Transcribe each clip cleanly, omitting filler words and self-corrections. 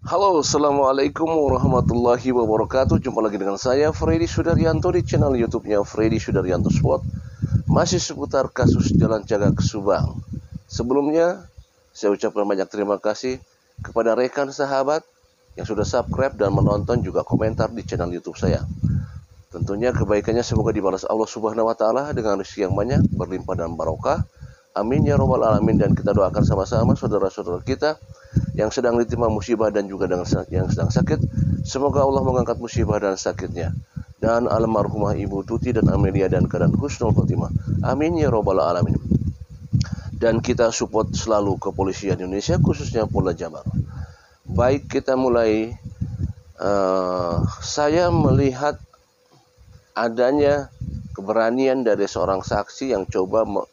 Halo, assalamualaikum warahmatullahi wabarakatuh. Jumpa lagi dengan saya Freddy Sudaryanto di channel YouTube-nya Freddy Sudaryanto Sport. Masih seputar kasus Jalan Cagak Subang. Sebelumnya, saya ucapkan banyak terima kasih kepada rekan sahabat yang sudah subscribe dan menonton juga komentar di channel YouTube saya. Tentunya kebaikannya semoga dibalas Allah Subhanahu wa taala dengan rezeki yang banyak, berlimpah dan barokah. Amin ya robbal alamin. Dan kita doakan sama-sama saudara-saudara kita yang sedang ditimpa musibah dan juga yang sedang sakit, semoga Allah mengangkat musibah dan sakitnya. Dan almarhumah Ibu Tuti dan Amelia dan keadaan husnul khotimah. Amin ya robbal alamin. Dan kita support selalu kepolisian Indonesia, khususnya Polda Jabar. Baik, kita mulai. Saya melihat adanya keberanian dari seorang saksi yang coba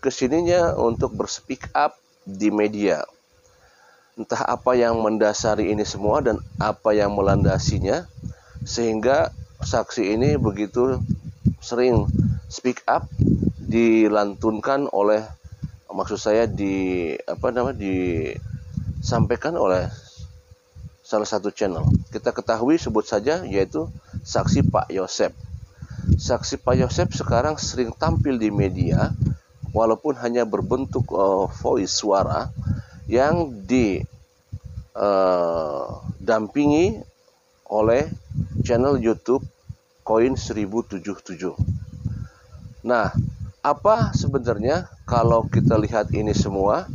kesininya untuk berspeak up di media. Entah apa yang mendasari ini semua dan apa yang melandasinya, sehingga saksi ini begitu sering speak up dilantunkan oleh, maksud saya disampaikan oleh salah satu channel. Kita ketahui, sebut saja, yaitu saksi Pak Yosep. Saksi Pak Yosep sekarang sering tampil di media, walaupun hanya berbentuk voice, suara, yang didampingi oleh channel YouTube Koin 1077. Nah, apa sebenarnya kalau kita lihat ini semua?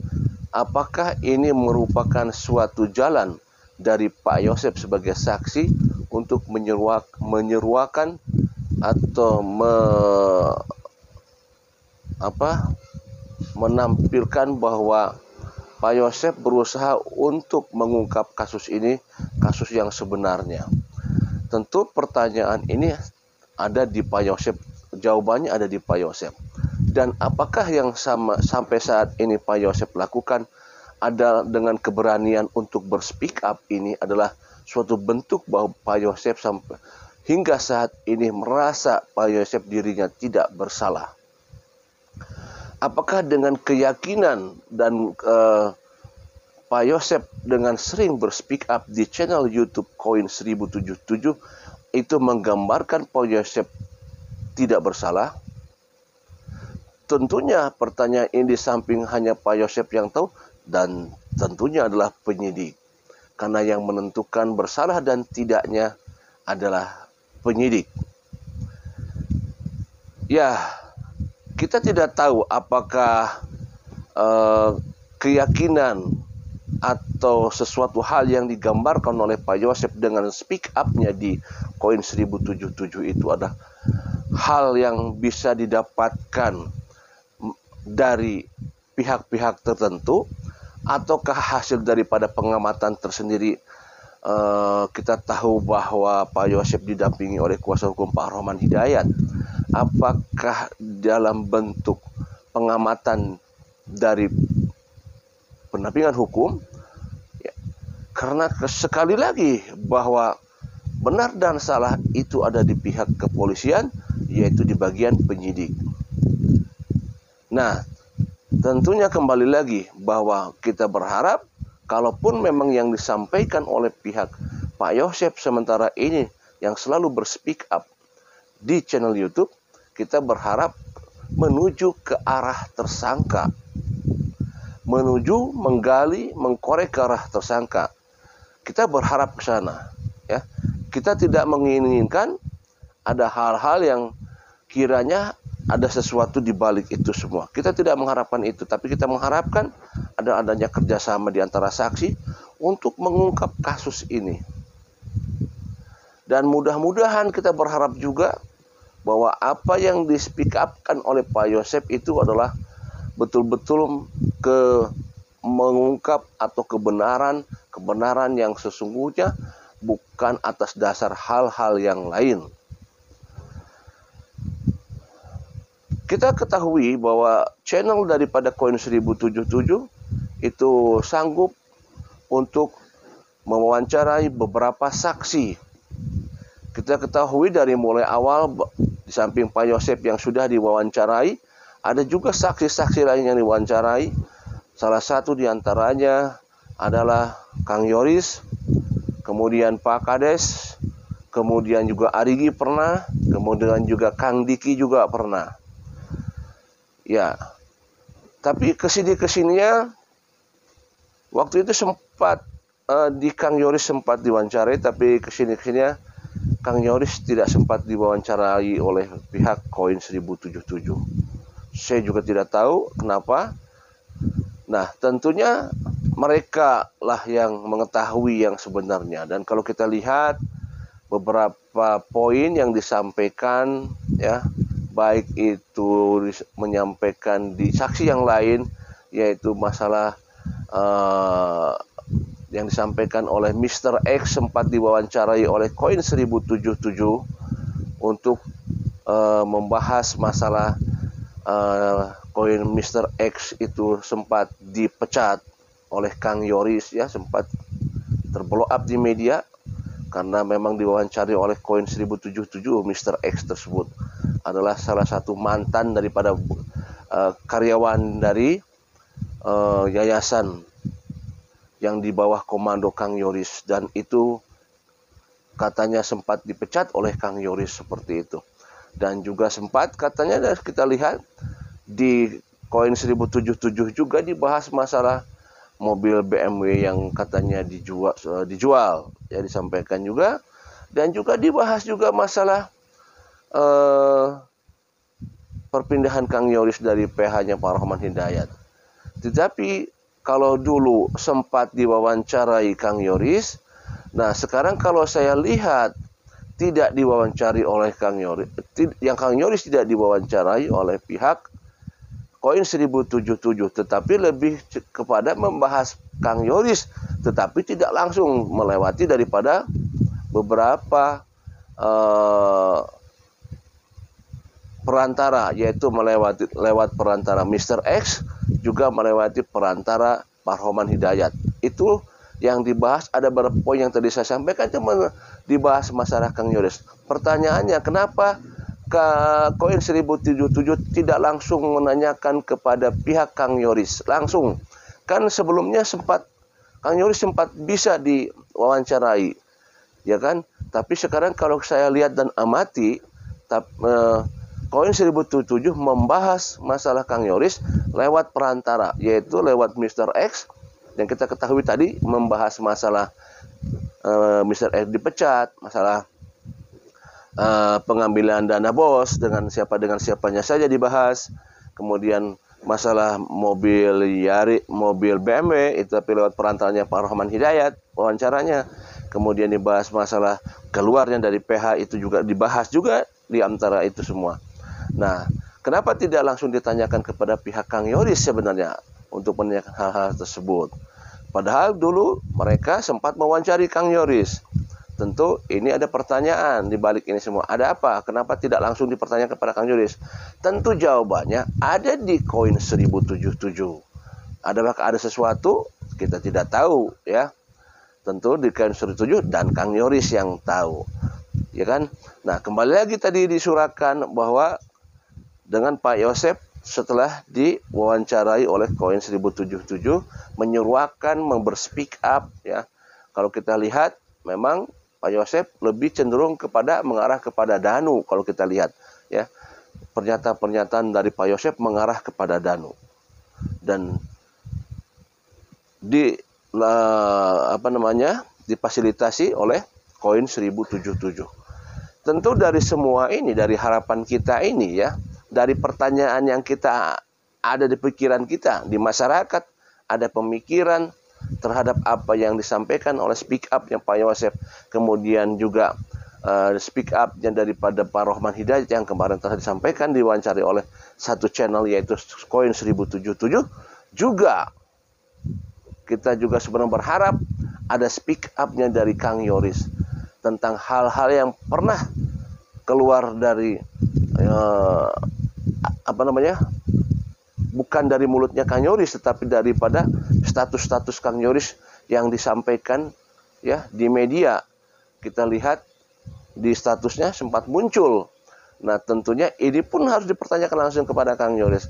Apakah ini merupakan suatu jalan dari Pak Yosep sebagai saksi untuk menyeruakan atau menampilkan bahwa Pak Yosep berusaha untuk mengungkap kasus ini, kasus yang sebenarnya? Tentu pertanyaan ini ada di Pak Yosep, jawabannya ada di Pak Yosep. Dan apakah yang sampai saat ini Pak Yosep lakukan ada dengan keberanian untuk berspeak up ini adalah suatu bentuk bahwa Pak Yosep hingga saat ini merasa Pak Yosep dirinya tidak bersalah. Apakah dengan keyakinan dan Pak Yosep dengan sering berspeak up di channel YouTube Koin 1077 itu menggambarkan Pak Yosep tidak bersalah? Tentunya pertanyaan ini di samping hanya Pak Yosep yang tahu, dan tentunya adalah penyidik. Karena yang menentukan bersalah dan tidaknya adalah penyidik. Ya, kita tidak tahu apakah keyakinan atau sesuatu hal yang digambarkan oleh Pak Yosep dengan speak up-nya di Koin 1077 itu adalah hal yang bisa didapatkan dari pihak-pihak tertentu, ataukah hasil daripada pengamatan tersendiri. Kita tahu bahwa Pak Yosep didampingi oleh kuasa hukum Pak Rohman Hidayat. Apakah dalam bentuk pengamatan dari pendampingan hukum? Ya, karena sekali lagi bahwa benar dan salah itu ada di pihak kepolisian, yaitu di bagian penyidik. Nah, tentunya kembali lagi bahwa kita berharap kalaupun memang yang disampaikan oleh pihak Pak Yosep sementara ini yang selalu berspeak up di channel YouTube, kita berharap menuju ke arah tersangka, menuju menggali, mengkorek ke arah tersangka. Kita berharap ke sana, ya. Kita tidak menginginkan ada hal-hal yang kiranya ada sesuatu di balik itu semua. Kita tidak mengharapkan itu, tapi kita mengharapkan adanya kerjasama di antara saksi untuk mengungkap kasus ini. Dan mudah-mudahan kita berharap juga bahwa apa yang di-speak up-kan oleh Pak Yosep itu adalah betul-betul mengungkap atau kebenaran yang sesungguhnya, bukan atas dasar hal-hal yang lain. Kita ketahui bahwa channel daripada Koin 1077 itu sanggup untuk mewawancarai beberapa saksi. Kita ketahui dari mulai awal, di samping Pak Yosep yang sudah diwawancarai, ada juga saksi-saksi lain yang diwawancarai. Salah satu diantaranya adalah Kang Yoris, kemudian Pak Kades, kemudian juga Arigi pernah, kemudian juga Kang Diki juga pernah. Ya, tapi kesininya waktu itu sempat di Kang Yoris sempat diwawancarai, tapi kesininya Kang Yoris tidak sempat diwawancarai oleh pihak Koin 1077. Saya juga tidak tahu kenapa. Nah, tentunya mereka lah yang mengetahui yang sebenarnya. Dan kalau kita lihat beberapa poin yang disampaikan, ya, baik itu menyampaikan di saksi yang lain, yaitu masalah yang disampaikan oleh Mr. X sempat diwawancarai oleh Koin 1077 untuk membahas masalah Koin Mr. X itu sempat dipecat oleh Kang Yoris, ya, sempat terblow up di media karena memang diwawancari oleh Koin 1077. Mr. X tersebut adalah salah satu mantan daripada karyawan dari yayasan yang di bawah komando Kang Yoris, dan itu katanya sempat dipecat oleh Kang Yoris seperti itu. Dan juga sempat katanya kita lihat di Koin 1077 juga dibahas masalah mobil BMW yang katanya dijual, ya, disampaikan juga. Dan juga dibahas juga masalah perpindahan Kang Yoris dari PH-nya Pak Rohman Hidayat. Tetapi kalau dulu sempat diwawancarai Kang Yoris, nah sekarang kalau saya lihat tidak diwawancari oleh Kang Yoris, yang Kang Yoris tidak diwawancarai oleh pihak Koin 1077, tetapi lebih kepada membahas Kang Yoris, tetapi tidak langsung melewati daripada beberapa perantara, yaitu lewat perantara Mr. X, juga melewati perantara Pak Rohman Hidayat. Itu yang dibahas. Ada beberapa poin yang tadi saya sampaikan cuma dibahas masalah Kang Yoris. Pertanyaannya, kenapa Koin 1077 tidak langsung menanyakan kepada pihak Kang Yoris langsung? Kan sebelumnya Kang Yoris sempat bisa diwawancarai, ya kan? Tapi sekarang kalau saya lihat dan amati, Koin 1077 membahas masalah Kang Yoris lewat perantara, yaitu lewat Mr. X. Yang kita ketahui tadi membahas masalah Mr. X dipecat, masalah pengambilan dana bos dengan siapanya saja dibahas. Kemudian masalah mobil BMW itu tapi lewat perantaranya Pak Rohman Hidayat wawancaranya. Kemudian dibahas masalah keluarnya dari PH, itu juga dibahas juga di antara itu semua. Nah, kenapa tidak langsung ditanyakan kepada pihak Kang Yoris sebenarnya untuk menanyakan hal-hal tersebut? Padahal dulu mereka sempat mewawancari Kang Yoris. Tentu ini ada pertanyaan di balik ini semua. Ada apa? Kenapa tidak langsung dipertanyakan kepada Kang Yoris? Tentu jawabannya ada di Koin 1077. Adakah ada sesuatu? Kita tidak tahu, ya. Tentu di Koin 1077 dan Kang Yoris yang tahu, ya kan? Nah, kembali lagi tadi disurahkan bahwa dengan Pak Yosep setelah diwawancarai oleh Koin 1077 menyuruhkan speak up, ya. Kalau kita lihat memang Pak Yosep lebih cenderung mengarah kepada Danu. Kalau kita lihat, ya, pernyataan dari Pak Yosep mengarah kepada Danu dan difasilitasi oleh Koin 1077. Tentu dari semua ini, dari harapan kita ini, ya, dari pertanyaan yang kita ada di pikiran kita, di masyarakat ada pemikiran terhadap apa yang disampaikan oleh speak up yang Pak Yosep, kemudian juga speak up yang daripada Pak Rohman Hidayat yang kemarin telah disampaikan diwawancari oleh satu channel yaitu Koin 1077. Juga kita juga sebenarnya berharap ada speak up-nya dari Kang Yoris tentang hal-hal yang pernah keluar dari bukan dari mulutnya Kang Yoris, tetapi daripada status-status Kang Yoris yang disampaikan, ya, di media. Kita lihat di statusnya sempat muncul. Nah, tentunya ini pun harus dipertanyakan langsung kepada Kang Yoris.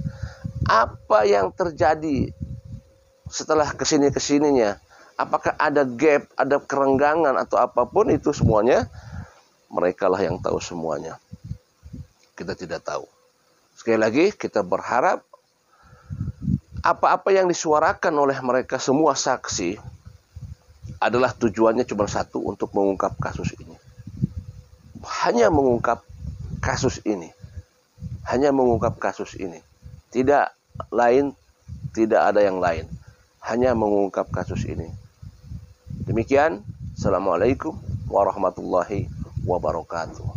Apa yang terjadi setelah kesininya? Apakah ada gap, ada kerenggangan atau apapun, itu semuanya mereka lah yang tahu semuanya. Kita tidak tahu. Sekali lagi kita berharap apa-apa yang disuarakan oleh mereka semua saksi adalah tujuannya cuma satu, untuk mengungkap kasus ini. Hanya mengungkap kasus ini. Hanya mengungkap kasus ini. Tidak lain, tidak ada yang lain. Hanya mengungkap kasus ini. Demikian. Assalamualaikum warahmatullahi wabarakatuh.